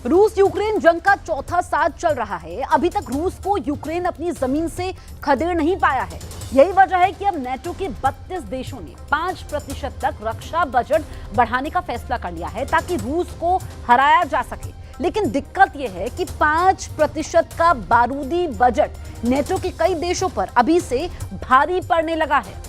रूस यूक्रेन जंग का चौथा साल चल रहा है। अभी तक रूस को यूक्रेन अपनी जमीन से खदेड़ नहीं पाया है। यही वजह है कि अब नेटो के 32 देशों ने 5% तक रक्षा बजट बढ़ाने का फैसला कर लिया है ताकि रूस को हराया जा सके। लेकिन दिक्कत यह है कि 5% का बारूदी बजट नेटो के कई देशों पर अभी से भारी पड़ने लगा है।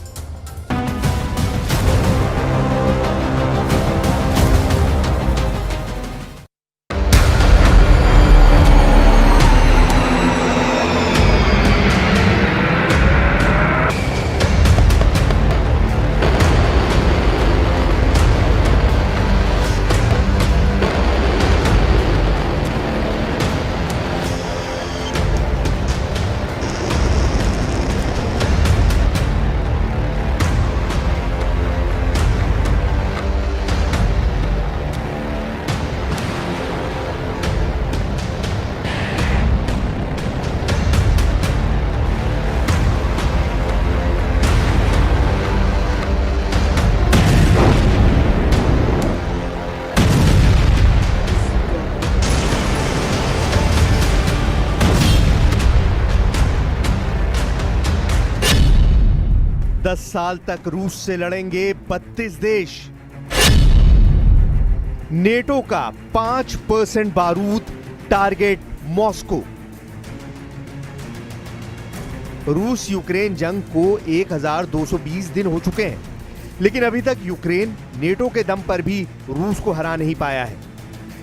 दस साल तक रूस से लड़ेंगे 32 देश। नेटो का 5% बारूद टारगेट मॉस्को। रूस यूक्रेन जंग को 1220 दिन हो चुके हैं, लेकिन अभी तक यूक्रेन नेटो के दम पर भी रूस को हरा नहीं पाया है।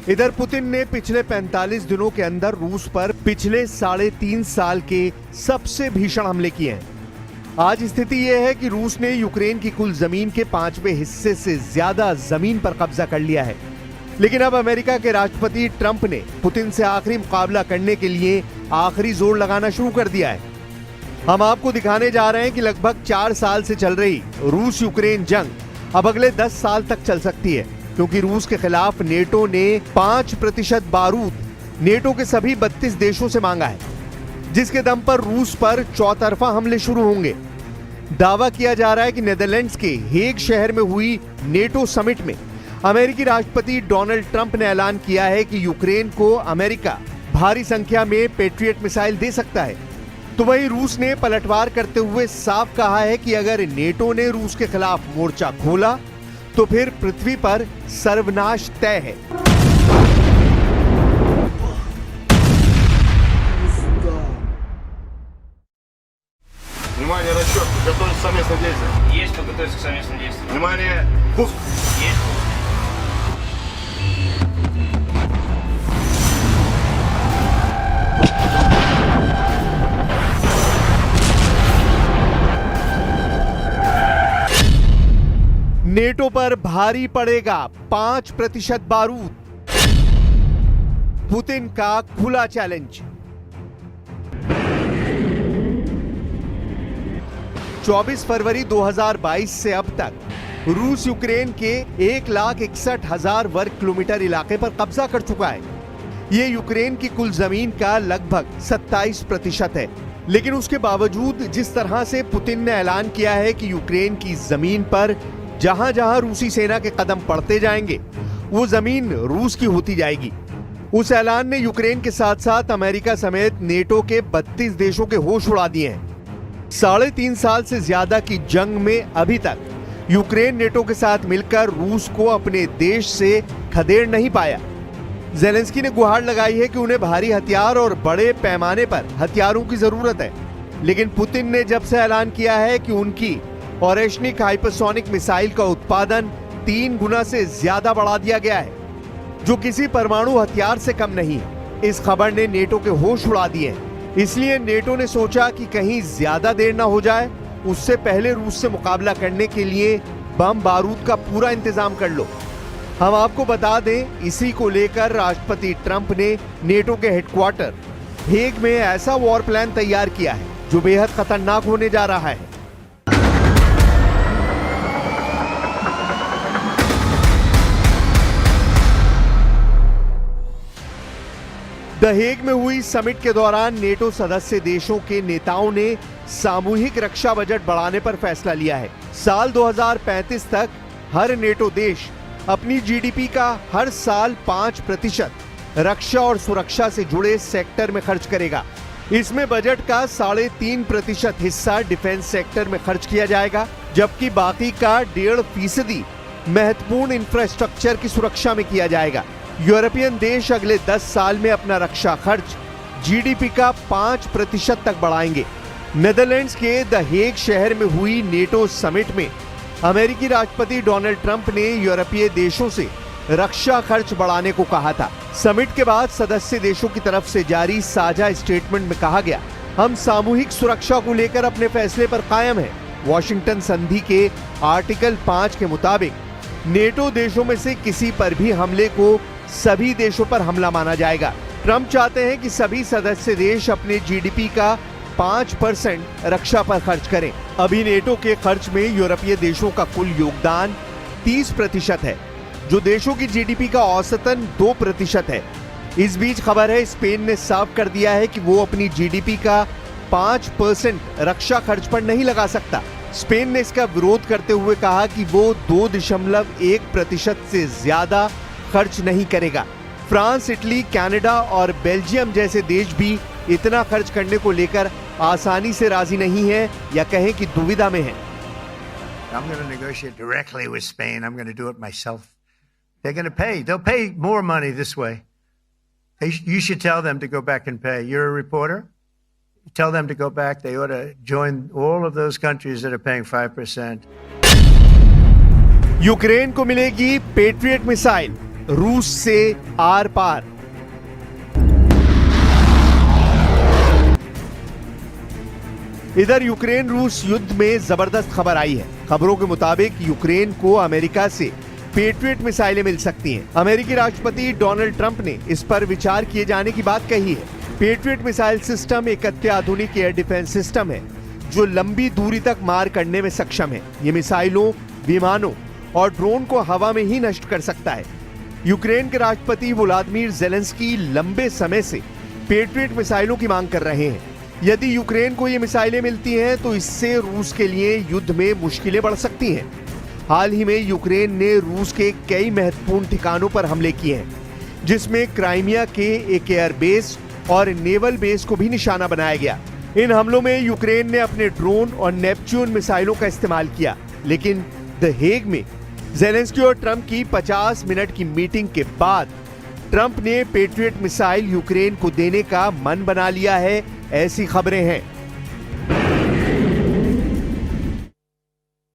इधर पुतिन ने पिछले 45 दिनों के अंदर रूस पर पिछले 3.5 साल के सबसे भीषण हमले किए हैं। आज स्थिति यह है कि रूस ने यूक्रेन की कुल जमीन के 5वें हिस्से से ज्यादा जमीन पर कब्जा कर लिया है। लेकिन अब अमेरिका के राष्ट्रपति ट्रंप ने पुतिन से आखिरी मुकाबला करने के लिए आखिरी जोर लगाना शुरू कर दिया है। हम आपको दिखाने जा रहे हैं कि लगभग 4 साल से चल रही रूस यूक्रेन जंग अब अगले 10 साल तक चल सकती है, क्योंकि रूस के खिलाफ नेटो ने 5% बारूद नेटो के सभी 32 देशों से मांगा है, जिसके दम पर रूस पर चौतरफा हमले शुरू होंगे। दावा किया जा रहा है कि नीदरलैंड्स के हेग शहर में हुई नेटो समिट में अमेरिकी राष्ट्रपति डोनाल्ड ट्रंप ने ऐलान किया है कि यूक्रेन को अमेरिका भारी संख्या में पेट्रियट मिसाइल दे सकता है। तो वहीं रूस ने पलटवार करते हुए साफ कहा है कि अगर नेटो ने रूस के खिलाफ मोर्चा खोला तो फिर पृथ्वी पर सर्वनाश तय है। Внимание, расчет. Готовится к совместным действиям. Есть, кто готовится к совместным действиям. Внимание, пуск. Есть. नेटो पर भारी पड़ेगा 5% बारूद। पुतिन का खुला चैलेंज। 24 फरवरी 2022 से अब तक रूस यूक्रेन के 1,61,000 वर्ग किलोमीटर इलाके पर कब्जा कर चुका है। यह यूक्रेन की कुल जमीन का लगभग 27% है। लेकिन उसके बावजूद जिस तरह से पुतिन ने ऐलान किया है कि यूक्रेन की जमीन पर जहां जहां रूसी सेना के कदम पड़ते जाएंगे वो जमीन रूस की होती जाएगी, उस ऐलान ने यूक्रेन के साथ साथ अमेरिका समेत नेटो के 32 देशों के होश उड़ा दिए हैं। 3.5 साल से ज्यादा की जंग में अभी तक यूक्रेन नेटो के साथ मिलकर रूस को अपने देश से खदेड़ नहीं पाया। ज़ेलेंस्की ने गुहार लगाई है कि उन्हें भारी हथियार और बड़े पैमाने पर हथियारों की जरूरत है, लेकिन पुतिन ने जब से ऐलान किया है कि उनकी ओरेशनिक हाइपरसोनिक मिसाइल का उत्पादन 3 गुना से ज्यादा बढ़ा दिया गया है, जो किसी परमाणु हथियार से कम नहीं है। इस खबर ने नेटो के होश उड़ा दिए हैं। इसलिए नेटो ने सोचा कि कहीं ज्यादा देर ना हो जाए, उससे पहले रूस से मुकाबला करने के लिए बम बारूद का पूरा इंतजाम कर लो। हम आपको बता दें, इसी को लेकर राष्ट्रपति ट्रंप ने नेटो के हेडक्वार्टर हेग में ऐसा वॉर प्लान तैयार किया है जो बेहद खतरनाक होने जा रहा है। द हेग में हुई समिट के दौरान नेटो सदस्य देशों के नेताओं ने सामूहिक रक्षा बजट बढ़ाने पर फैसला लिया है। साल 2035 तक हर नेटो देश अपनी जीडीपी का हर साल 5% रक्षा और सुरक्षा से जुड़े सेक्टर में खर्च करेगा। इसमें बजट का 3.5% हिस्सा डिफेंस सेक्टर में खर्च किया जाएगा, जबकि बाकी का 1.5% महत्वपूर्ण इंफ्रास्ट्रक्चर की सुरक्षा में किया जाएगा। यूरोपियन देश अगले 10 साल में अपना रक्षा खर्च जीडीपी का 5% तक बढ़ाएंगे। नेदरलैंड्स के द हेग शहर में हुई नेटो समिट में अमेरिकी राष्ट्रपति डोनाल्ड ट्रंप ने यूरोपीय देशों से रक्षा खर्च बढ़ाने को कहा था। समिट के बाद सदस्य देशों की तरफ से जारी साझा स्टेटमेंट में कहा गया, हम सामूहिक सुरक्षा को लेकर अपने फैसले पर कायम हैं। वॉशिंगटन संधि के आर्टिकल 5 के मुताबिक नेटो देशों में से किसी पर भी हमले को सभी देशों पर हमला माना जाएगा। ट्रंप चाहते हैं कि सभी सदस्य देश अपने जीडीपी का 5% रक्षा पर खर्च करें। अभी नेटो के खर्च में यूरोपीय देशों का कुल योगदान 30% है, जो देशों की जीडीपी का औसतन 2% है। इस बीच खबर है, स्पेन ने साफ कर दिया है कि वो अपनी जीडीपी का 5% रक्षा खर्च पर नहीं लगा सकता। स्पेन ने इसका विरोध करते हुए कहा कि वो 2.1% से ज्यादा खर्च नहीं करेगा। फ्रांस, इटली, कनाडा और बेल्जियम जैसे देश भी इतना खर्च करने को लेकर आसानी से राजी नहीं है या कहें कि दुविधा में है। I'm going to negotiate directly with Spain. I'm going to do it myself. They're going to pay. They'll pay more money this way. You should tell them to go back and pay. You're a reporter. Tell them to go back. They ought to join all of those countries that are paying 5%. Ukraine को मिलेगी patriot missile, रूस से are पार। इधर Ukraine रूस युद्ध में जबरदस्त खबर आई है। खबरों के मुताबिक यूक्रेन को अमेरिका से पेट्रियट मिसाइलें मिल सकती हैं। अमेरिकी राष्ट्रपति डोनाल्ड ट्रंप ने इस पर विचार किए जाने की बात कही है। पेट्रियट मिसाइल सिस्टम एक अत्याधुनिक एयर डिफेंस सिस्टम है जो लंबी दूरी तक मार करने में सक्षम है। ये मिसाइलों, विमानों और ड्रोन को हवा में ही नष्ट कर सकता है। यूक्रेन के राष्ट्रपति व्लादिमीर ज़ेलेंस्की लंबे समय से पेट्रियट मिसाइलों की मांग कर रहे हैं। यदि यूक्रेन को ये मिसाइलें मिलती हैं तो इससे रूस के लिए युद्ध में मुश्किलें बढ़ सकती हैं। हाल ही में यूक्रेन ने रूस के कई महत्वपूर्ण ठिकानों पर हमले किए हैं, जिसमें क्राइमिया के एक एयरबेस और नेवल बेस को भी निशाना बनाया गया। इन हमलों में यूक्रेन ने अपने ड्रोन और नेपच्यून मिसाइलों का इस्तेमाल किया, लेकिन द हेग में ज़ेलेंस्की और ट्रंप की 50 मिनट की मीटिंग के बाद ट्रंप ने पेट्रियट मिसाइल यूक्रेन को देने का मन बना लिया है, ऐसी खबरें हैं।